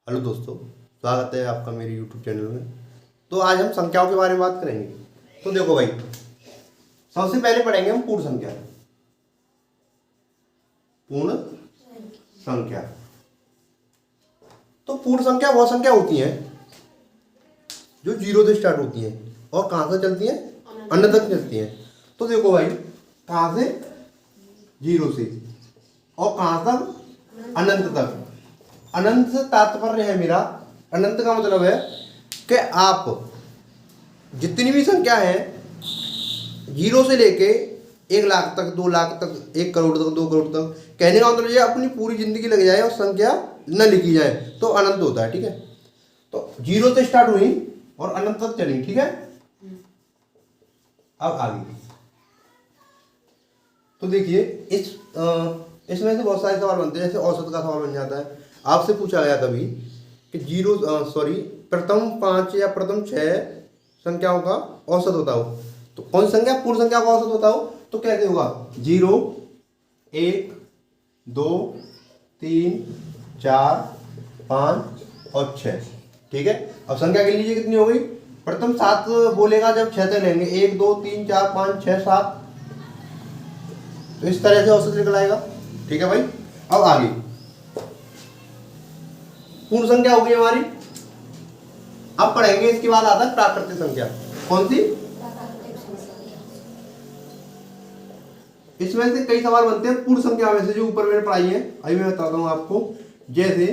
Hello दोस्तों, स्वागत है आपका मेरे यूट्यूब चैनल में। तो आज हम संख्याओं के बारे में बात करेंगे। तो देखो भाई, सबसे पहले पढ़ेंगे हम पूर्ण संख्या। पूर्ण संख्या। तो पूर्ण संख्या वह संख्या होती है जो जीरो से स्टार्ट होती है और कहाँ से चलती है, अनंत तक चलती है। तो देखो भाई, कहाँ से, जीरो से, और कहाँ तक, अनंत तक। अनंत से तात्पर्य है मेरा, अनंत का मतलब है कि आप जितनी भी संख्या है, जीरो से लेके 1 लाख तक, 2 लाख तक, 1 करोड़ तक, 2 करोड़ तक, कहने का मतलब ये अपनी पूरी जिंदगी लग जाए और संख्या न लिखी जाए तो अनंत होता है। ठीक है, तो जीरो से स्टार्ट हुई और अनंत तक चली। ठीक है, अब आगे तो देखिए, इसमें से बहुत सारे सवाल बनते हैं। जैसे औसत का सवाल बन जाता है। आपसे पूछा गया कभी कि प्रथम 5 या प्रथम 6 संख्याओं का औसत बताओ। तो कौन सी संख्या, पूर्ण संख्या का औसत बताओ। तो कैसे होगा, 0, 1, 2, 3, 4, 5 और 6। ठीक है, अब संख्या गिन लीजिए कितनी हो गई। प्रथम 7 बोलेगा जब 6 तक लेंगे, 1, 2, 3, 4, 5, 6, 7। तो इस तरह से औसत निकल आएगा। ठीक है भाई, अब आगे पूर्ण संख्या हो गई हमारी। अब पढ़ेंगे, इसके बाद आता है प्राकृतिक संख्या। कौन सी, इसमें से कई सवाल बनते हैं पूर्ण संख्या में से जो ऊपर मैंने पढ़ाई है। अभी मैं बताता हूं आपको। जैसे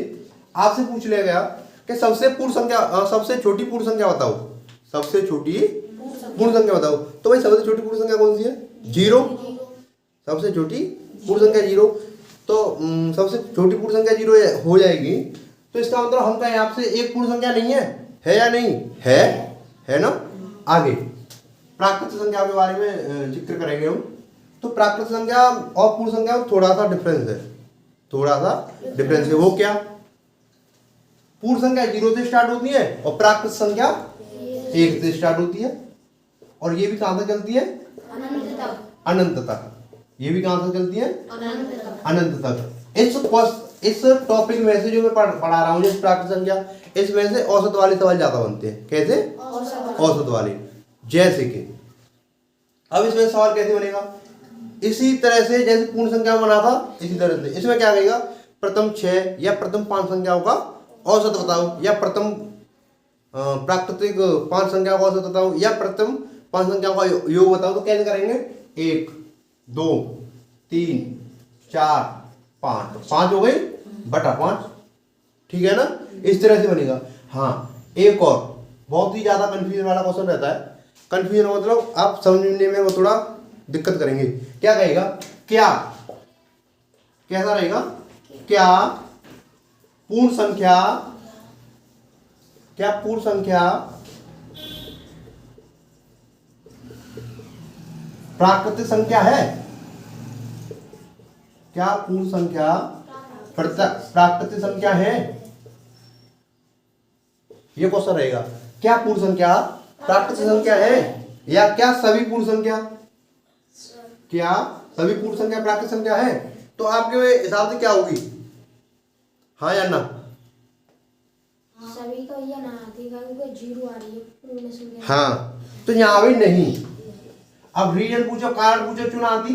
आपसे पूछ लिया गया कि सबसे पूर्ण संख्या, सबसे छोटी पूर्ण संख्या बताओ। सबसे छोटी पूर्ण संख्या बताओ। तो भाई सबसे छोटी पूर्ण संख्या कौन सी है, 0। सबसे छोटी पूर्ण संख्या 0। तो सबसे छोटी पूर्ण संख्या 0 हो जाएगी। तो इसका मतलब हम कहें आपसे एक पूर्ण संख्या नहीं है या नहीं है ना। आगे प्राकृतिक संख्या के बारे में जिक्र करेंगे हम। तो प्राकृतिक संख्या और पूर्ण संख्या में थोड़ा सा डिफरेंस है। वो क्या, पूर्ण संख्या 0 से स्टार्ट होती है और प्राकृतिक संख्या 1 से स्टार्ट होती है। और ये भी कहां से चलती है, अनंत तक। ये भी कहां से चलती है, अनंत तक। इस टॉपिक में से जो मैं पढ़ा रहा हूँ, जैसे प्राकृतिक संख्या, इसमें से औसत वाले सवाल ज्यादा बनते हैं। कैसे, औसत वाले। जैसे कि अब इसमें सवाल कैसे बनेगा, इसी तरह से जैसे पूर्ण संख्या बना था, इसी तरह से इसमें क्या कहेगा, प्रथम 6 या प्रथम 5 संख्याओं का औसत बताओ, या प्रथम प्राकृतिक 5 संख्याओं का औसत बताओ, या प्रथम 5 संख्याओं का योग बताओ। तो कैसे करेंगे, 1, 2, 3, 4, 5 हो गई बटा 5। ठीक है ना, इस तरह से बनेगा। हाँ, एक और बहुत ही ज्यादा कंफ्यूजन वाला क्वेश्चन रहता है। कंफ्यूजन मतलब आप समझने में वो थोड़ा दिक्कत करेंगे। क्या कहेगा, क्या कैसा रहेगा, क्या पूर्ण संख्या प्राकृतिक संख्या है। क्या पूर्ण संख्या प्राकृतिक संख्या है, ये क्वेश्चन रहेगा। क्या पूर्ण संख्या प्राकृतिक संख्या है, या क्या सभी पूर्ण संख्या, क्या सभी पूर्ण संख्या प्राकृतिक संख्या है। तो आपके हिसाब से क्या होगी, हाँ या ना। सभी का या ना आएगा, क्योंकि 0 आ रही है पूर्ण संख्या। हाँ, तो यहाँ भी नहीं। अब रीजन पूछो, कारण पूछो, चुनौती,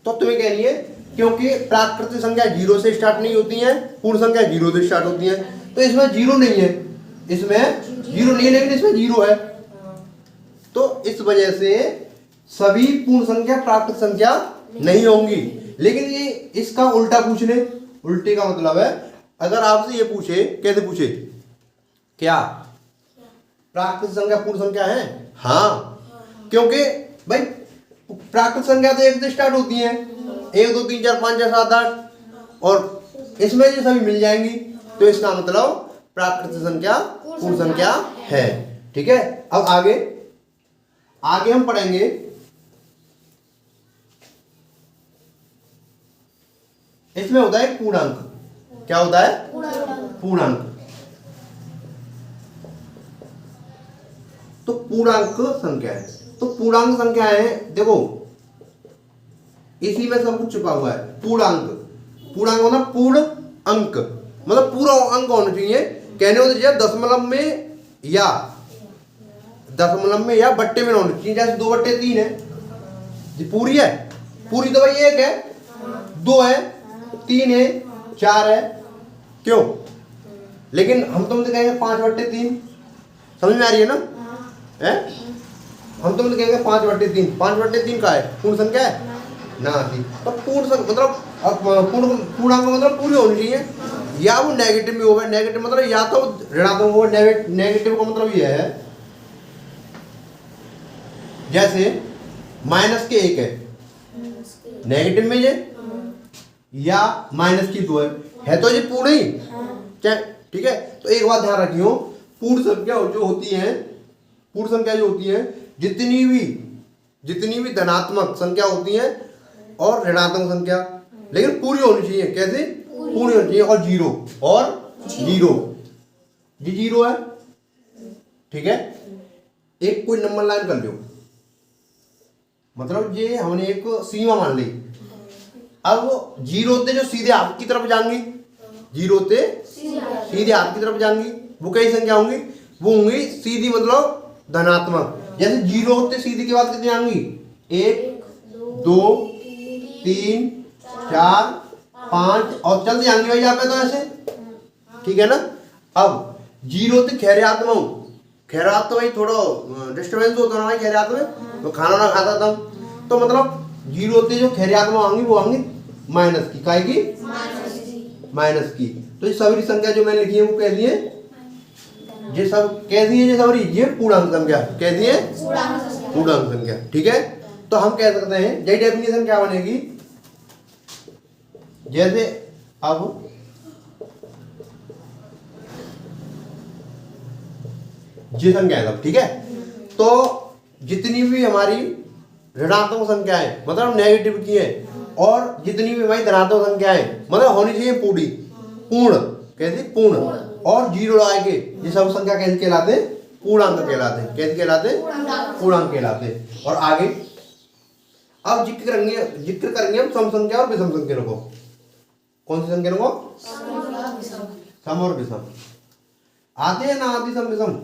तो तुम्हें कहनी है क्योंकि प्राकृतिक संख्या 0 से स्टार्ट नहीं होती है, पूर्ण संख्या 0 से स्टार्ट होती है। तो इसमें 0 नहीं है, लेकिन इसमें 0 है। तो इस वजह से सभी पूर्ण संख्या प्राकृतिक संख्या नहीं होंगी। लेकिन ये इसका उल्टा पूछ ले। उल्टे का मतलब है, अगर आपसे ये पूछे, कैसे पूछे, क्या प्राकृतिक संख्या पूर्ण संख्या है, हाँ, क्योंकि भाई प्राकृतिक संख्या तो 1 से स्टार्ट होती है, 1, 2, 3, 4, 5, 6, 7, 8, और इसमें ये सभी मिल जाएंगी। तो इसका मतलब प्राकृतिक संख्या पूर्ण संख्या है। ठीक है, अब आगे हम पढ़ेंगे इसमें होता है पूर्णांक। क्या होता है, पूर्णांक। तो पूर्णांक संख्या है। तो पूर्णांक संख्या है, देखो इसी में सब कुछ छुपा हुआ है। पूर्णांक, पूर्णांक होता पूर्ण अंक, मतलब पूरा अंक होना चाहिए। कहने को तो दशमलव में या बट्टे में होना चाहिए। जैसे 2/3 है, ये पूरी है, पूरी तो भाई 1 है, 2 है, 3 है, 4 है, क्यों? लेकिन हम तुमसे कहेंगे 5/3, समझ में आ रही है ना? है हम तुमसे कहेंगे 5/3, 5/3 का है, पूर्ण संख्या है ना थी। तो पूर्ण मतलब पूर्णांक मतलब पूरी होनी चाहिए, या वो नेगेटिव में होगा। नेगेटिव मतलब या तो ऋणात्मक होगा। नेगेटिव का मतलब ये है, जैसे -1 है, नेगेटिव में ये, या -2 है तो ये पूर्ण ही, ठीक है। तो एक बात ध्यान रखियो, पूर्ण संख्या जो होती है, जितनी भी धनात्मक संख्या होती है और ऋणात्मक संख्या, लेकिन पूरी होनी चाहिए। कैसे? पूरी होनी चाहिए। और जीरो ये 0 है, ठीक है। एक कोई नंबर लाइन कर लो, मतलब ये हमने एक सीमा मान ली। अब 0 होते जो सीधे हाथ की तरफ जाएंगी, 0 होते सीधे हाथ की तरफ जाएंगी, वो कई संख्या होंगी, वो होंगी सीधी मतलब धनात्मक। जैसे 0 होते सीधे के बाद कितनी आएंगी? 1 2 3 4 5 और चलते जाएंगे भाई यहाँ पे, तो ऐसे, ठीक है ना। अब 0 होते खैरियात्मक, खैरात तो भाई थोड़ा डिस्टर्बेंस होता है ना भाई खैरियात में, तो खाना ना खाता था, तो मतलब 0 होते जो खैरियात्मक आएंगी वो आएंगी माइनस की, काय की? माइनस की। तो ये सभी संख्या जो मैंने लिखी है वो कैसी है? ये सब कैसी है? ये सभी ये पूर्णांक संख्या। कैसी है? पूर्णांक संख्या, ठीक है। तो हम कह सकते हैं, यही डेफिनेशन क्या बनेगी, जैसे अब ये संख्या है सब, ठीक है। तो जितनी भी हमारी ऋणात्मक संख्या है मतलब नेगेटिव की है, और जितनी भी हमारी धनात्मक संख्या है मतलब होनी चाहिए पूर्ण। कैसे? पूर्ण। और 0 लगा के ये सब संख्या कैसे कहलाते हैं? पूर्णांक कहलाते हैं। कैसे कहलाते हैं? पूर्णांक कहलाते हैं। और आगे अब जिक्र करेंगे हम सम संख्या और विषम संख्या को। कौन सी संख्या को? सम और विषम। आते हैं ना? आती सम विषम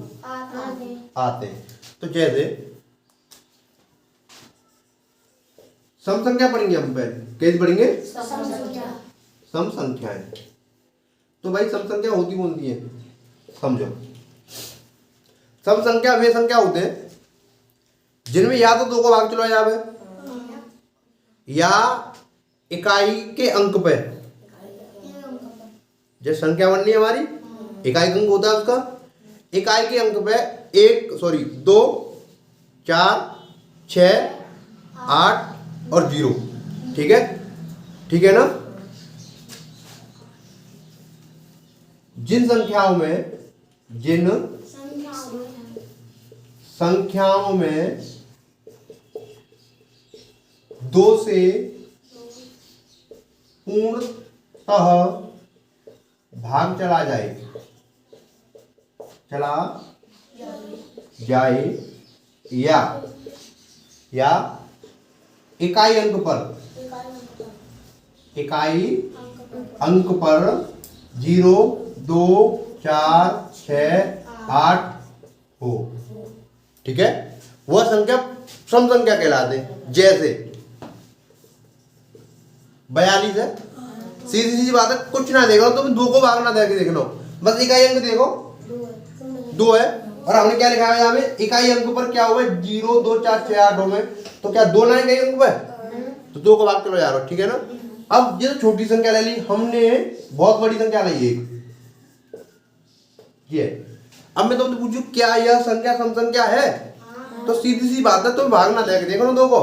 आते हैं। तो जैसे सम संख्या पढ़ेंगे हम पहले। कैसे पढ़ेंगे? सम संख्याएं। तो भाई सम संख्या होती कौन सी है? समझो, सम संख्या वे संख्या होते हैं जिनमें या तो 2 को भाग चला जावे, या इकाई के अंक पे, जैसे संख्या बननी है हमारी, इकाई अंक होता है उसका, इकाई के अंक पे 2 4 6 8 और 0, ठीक है। ठीक है ना। जिन संख्याओं में 2 से पूर्णतः भाग चला जाए या इकाई अंक पर 0 2 4 6 8 हो, ठीक है, वह संख्या सम संख्या कहलाते हैं। जैसे 42 है, सीधी सीधी बात है, कुछ ना देखो तुम, 2 को भाग ना देके देखना, बस इकाई अंक देखो 2 है, और हमने क्या लिखा है यहाँ पे? इकाई अंक पर क्या हुआ? 0 2 4 6 8 हो में, तो क्या 2 ना इकाई अंक पर, तो 2 को भाग चलो जा रहा हो, ठीक है ना। अब ये तो छोटी संख्या ले ली हमने, बहुत बड़ी संख्या ली एक ये। अब मैं तुमसे पूछूं क्या यह संख्या सम संख्या है? तो सीधी सी बात है, तुम भाग ना देके देखो ना 2 को,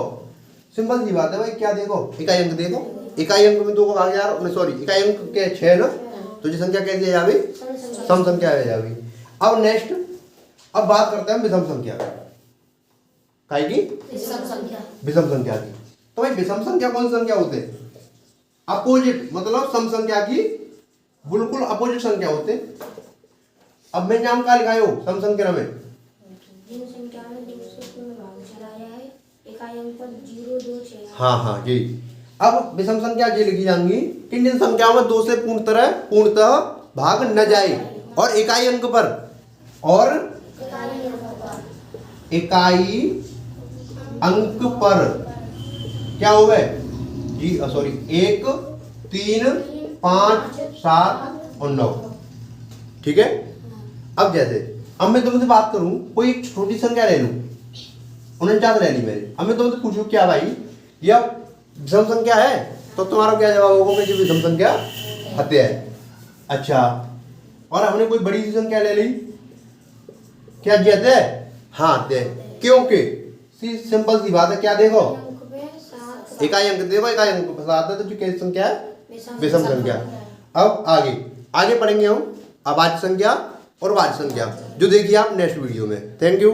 सिंपल सी बात है भाई। क्या देखो? इकाई अंक देखो, इकाई अंक में 2 को भाग जा रहा हूं, सॉरी इकाई अंक के 6 ना, तो ये संख्या कैसी है यहाँ भी? सम संख्या है यहाँ भी। अब नेक्स्ट, अब बात करते हैं विषम संख्या की, विषम संख्या की। तो भाई विषम संख्या कौन सी संख्या होते हैं? अपोजिट, मतलब सम संख्या की बिल्कुल अपोजिट संख्या होते हैं। अब मैं नाम क्या लिखाए हो सम संख्या में? जिन संख्या में 2 से पूर्ण भाग चला जाए, इकाई अंक पर 0 2 6। हाँ यही। अब विषम संख्या ये लिखी जाएंगी कि जिन संख्याओं में 2 से पूर्णतः भाग न जाए और इकाई अंक पर और इकाई अंक पर क्या हो गए जी सॉरी 1 3 5 7 और 9 ठीक है। अब जैसे अब मैं तुमसे बात करूं कोई एक छोटी संख्या ले लूं 49 ले ली मैंने। अब मैं तुमसे पूछूं क्या भाई यह विषम संख्या है तो तुम्हारा क्या जवाब होगा कि विषम संख्या हत्या है। अच्छा और हमने कोई बड़ी सी संख्या ले ली क्या जीते हाँ हत्या है क्योंकि सिंपल सी बात है क्या देखो अंक में 7 इकाई अंक देखो इकाई अंक पर 7 है तो जो कैसी संख्या है विषम संख्या। अब आगे आगे पढ़ेंगे हम अभाज्य संख्या और भाज्य संख्या जो देखिए आप नेक्स्ट वीडियो में। Thank you.